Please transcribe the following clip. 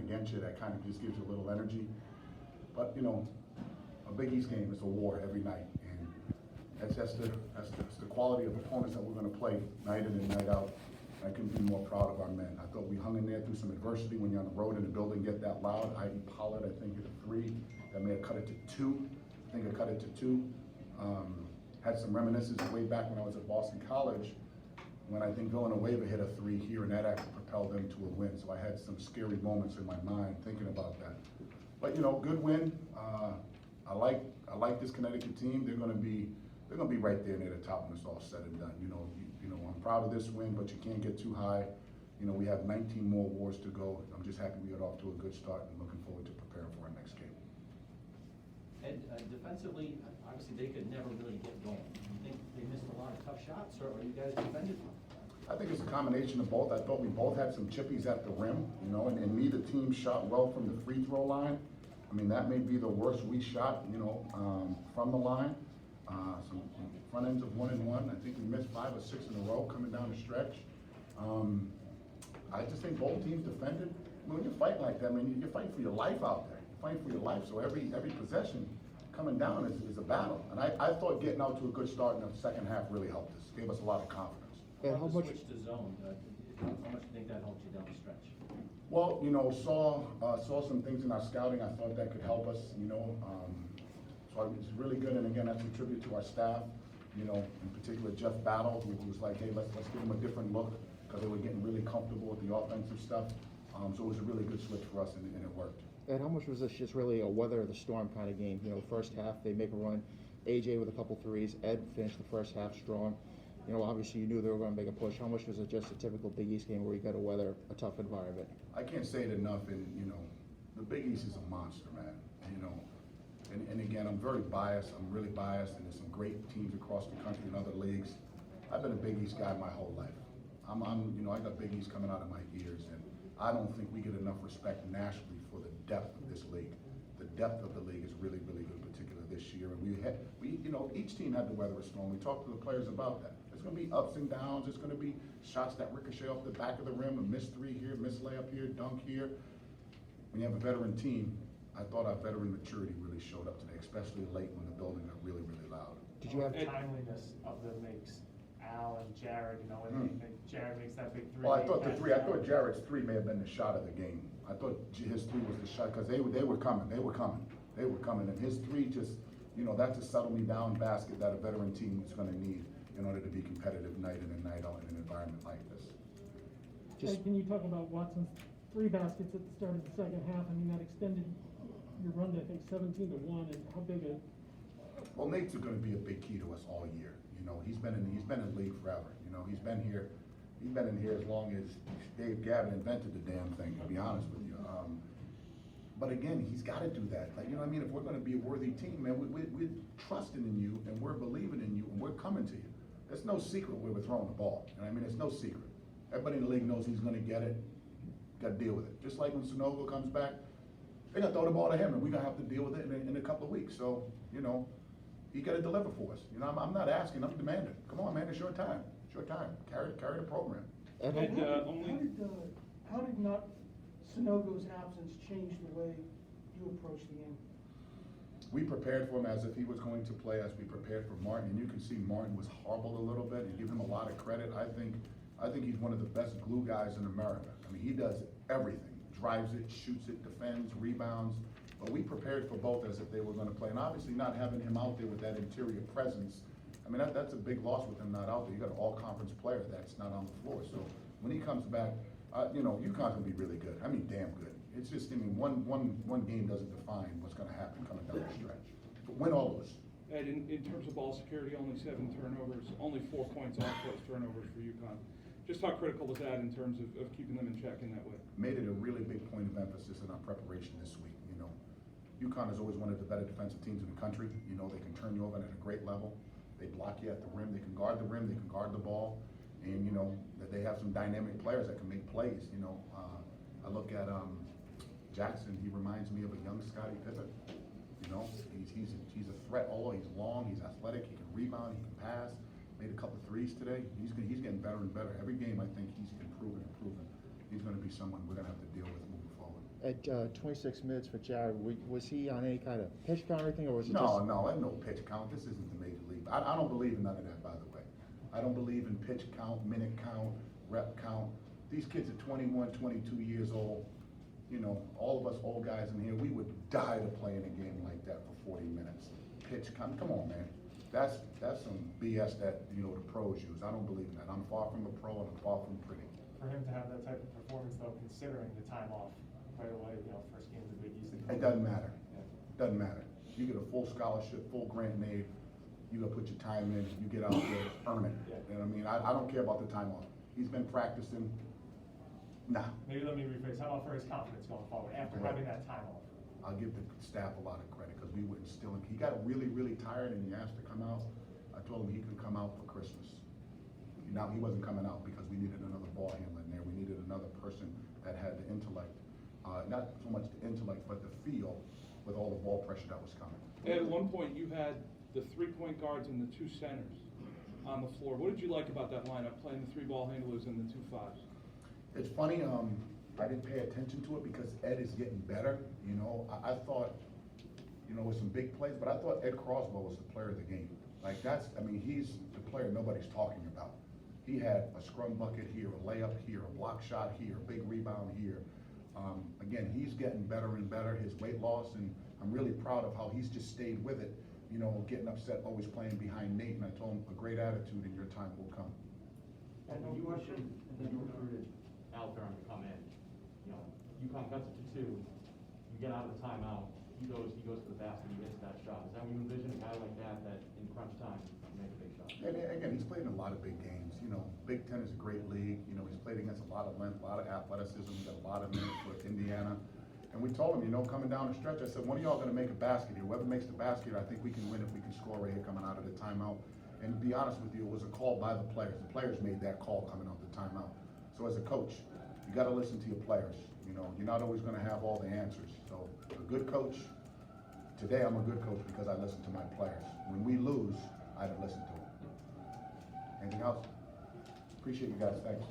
against you, that kind of just gives you a little energy. But, you know, a Big East game is a war every night, and that's the quality of opponents that we're going to play night in and night out. I couldn't be more proud of our men. I thought we hung in there through some adversity. When you're on the road and the building get that loud, Ivy Pollard, I think, hit a 3. That may have cut it to 2. I think it cut it to 2. Had some reminiscences way back when I was at Boston College, when I think Villanova hit a 3 here, and that actually propelled them to a win. So I had some scary moments in my mind thinking about that. But, you know, good win. I like this Connecticut team. They're gonna be right there near the top when it's all said and done. You know, I'm proud of this win, but you can't get too high. You know, we have 19 more wars to go. I'm just happy we got off to a good start and looking forward to preparing for our next game. And defensively, obviously they could never really get going. You think they missed a lot of tough shots, or you guys defended them? I think it's a combination of both. I thought we both had some chippies at the rim, you know, and neither team shot well from the free throw line. I mean, that may be the worst we shot, you know, from the line. Some front ends of 1 and 1. I think we missed 5 or 6 in a row coming down the stretch. I just think both teams defended. I mean, when you fight like that, I mean, you're fighting for your life out there. You're fighting for your life. So every possession coming down is a battle. And I thought getting out to a good start in the second half really helped us. Gave us a lot of confidence. And how much switch to zone? How much do you think that helped you down the stretch? Well, you know, saw some things in our scouting. I thought that could help us. You know, so it's really good. And again, that's a tribute to our staff. You know, in particular Jeff Battle, who was like, hey, let's give them a different look, because they were getting really comfortable with the offensive stuff. So it was a really good switch for us, and it worked. And how much was this just really a weather of the storm kind of game? You know, the first half they make a run, AJ with a couple threes, Ed finished the first half strong. You know, obviously you knew they were going to make a push. How much was it just a typical Big East game where you got to weather a tough environment? I can't say it enough, and you know, the Big East is a monster, man. You know, and again, I'm very biased. I'm really biased, and there's some great teams across the country in other leagues. I've been a Big East guy my whole life. You know, I got Big East coming out of my ears, and I don't think we get enough respect nationally for the depth of this league. The depth of the league is really, really good, particularly this year. And you know, each team had to weather a storm. We talked to the players about that. There's going to be ups and downs. There's going to be shots that ricochet off the back of the rim, a missed 3 here, missed layup here, dunk here. When you have a veteran team, I thought our veteran maturity really showed up today, especially late when the building got really, really loud. Did you have timeliness of the makes Al and Jared, you know, when Jared makes that big 3. Well, I thought Jared's 3 may have been the shot of the game. I thought his 3 was the shot, because they were coming, and his 3 just, you know, that's a settle me down basket that a veteran team is going to need in order to be competitive night in and night out in an environment like this. Hey, can you talk about Watson's 3 baskets at the start of the second half? I mean, that extended your run to, I think, 17-1, and how big a... Well, Nate's going to be a big key to us all year. You know, he's been in the league forever. You know, he's been in here as long as Dave Gavin invented the damn thing, to be honest with you. But again, he's got to do that. Like, you know what I mean? If we're going to be a worthy team, man, we're trusting in you, and we're believing in you, and we're coming to you. There's no secret where we're throwing the ball. You know what I mean? It's no secret. Everybody in the league knows he's going to get it. Got to deal with it. Just like when Sanogo comes back, they got to throw the ball to him, and we're going to have to deal with it in a couple of weeks. So, you know, he got to deliver for us. You know, I'm not asking, I'm demanding. Come on, man, it's your time. It's your time. Carry the program. How did not Sanogo's absence change the way you approach the game? We prepared for him as if he was going to play, as we prepared for Martin, and you can see Martin was hobbled a little bit, and give him a lot of credit. I think he's one of the best glue guys in America. I mean, he does everything. Drives it, shoots it, defends, rebounds. But we prepared for both as if they were going to play. And obviously not having him out there with that interior presence, I mean, that's a big loss with him not out there. You got an all-conference player that's not on the floor. So when he comes back, you know, UConn's going to be really good. I mean, damn good. It's just, I mean, one game doesn't define what's going to happen coming down the stretch. But win all those. Ed, in terms of ball security, only 7 turnovers, only 4 points off those turnovers for UConn. Just how critical was that in terms of keeping them in check in that way? Made it a really big point of emphasis in our preparation this week. You know, UConn is always one of the better defensive teams in the country. You know, they can turn you over at a great level. They block you at the rim. They can guard the rim. They can guard the ball. And, you know, that they have some dynamic players that can make plays. You know, I look at Jackson. He reminds me of a young Scottie Pippen. You know, he's a threat. He's long. He's athletic. He can rebound. He can pass. Made a couple threes today. He's getting better and better. Every game, I think he's improving. He's going to be someone we're going to have to deal with moving forward. At 26 minutes for Jared, was he on any kind of pitch count or anything, or was it just? No, ain't no pitch count. This isn't the major league. I don't believe in none of that, by the way. I don't believe in pitch count, minute count, rep count. These kids are 21, 22 years old. You know, all of us old guys in here, we would die to play in a game like that for 40 minutes. Pitch count, come on, man. That's some BS that, you know, the pros use. I don't believe in that. I'm far from a pro and I'm far from pretty. For him to have that type of performance though, considering the time off right away, you know, first game of the Big East. It doesn't matter. Yeah. Doesn't matter. You get a full scholarship, full grant and aid, you gotta put your time in, you get out there, earn it. Yeah. You know what I mean? I don't care about the time off. He's been practicing. Nah, Maybe let me rephrase, how about for his confidence going forward after Right. having that time off? I'll give the staff a lot of credit because we were instilling. He got really, really tired and he asked to come out. I told him he could come out for Christmas. Now, he wasn't coming out because we needed another ball handler in there. We needed another person that had the intellect, not so much the intellect, but the feel with all the ball pressure that was coming. At one point, you had the 3-point guards and the 2 centers on the floor. What did you like about that lineup, playing the 3 ball handlers and the 2 5s? It's funny, I didn't pay attention to it because Ed is getting better. You know, I thought, you know, with some big plays, but I thought Ed Croswell was the player of the game. Like he's the player nobody's talking about. He had a scrum bucket here, a layup here, a block shot here, a big rebound here. Again, he's getting better and better, his weight loss, and I'm really proud of how he's just stayed with it. You know, getting upset, always playing behind Nate, and I told him a great attitude and your time will come. And when you recruited Al Durham to come in, you know, UConn cuts it to 2, you get out of the timeout, he goes to the basket, he hits that shot. Is that what you envision, a guy like that in crunch time can make a big shot? And again, he's played in a lot of big games. You know, Big Ten is a great league. You know, he's played against a lot of length, a lot of athleticism. He got a lot of minutes with Indiana. And we told him, you know, coming down the stretch, I said, one of y'all gonna make a basket here. Whoever makes the basket, I think we can win if we can score right here coming out of the timeout. And to be honest with you, it was a call by the players. The players made that call coming out the timeout. So as a coach, you gotta listen to your players. You know, you're not always gonna have all the answers. So a good coach, today I'm a good coach because I listen to my players. When we lose, I didn't listen to them. Anything else? Appreciate you guys, thanks.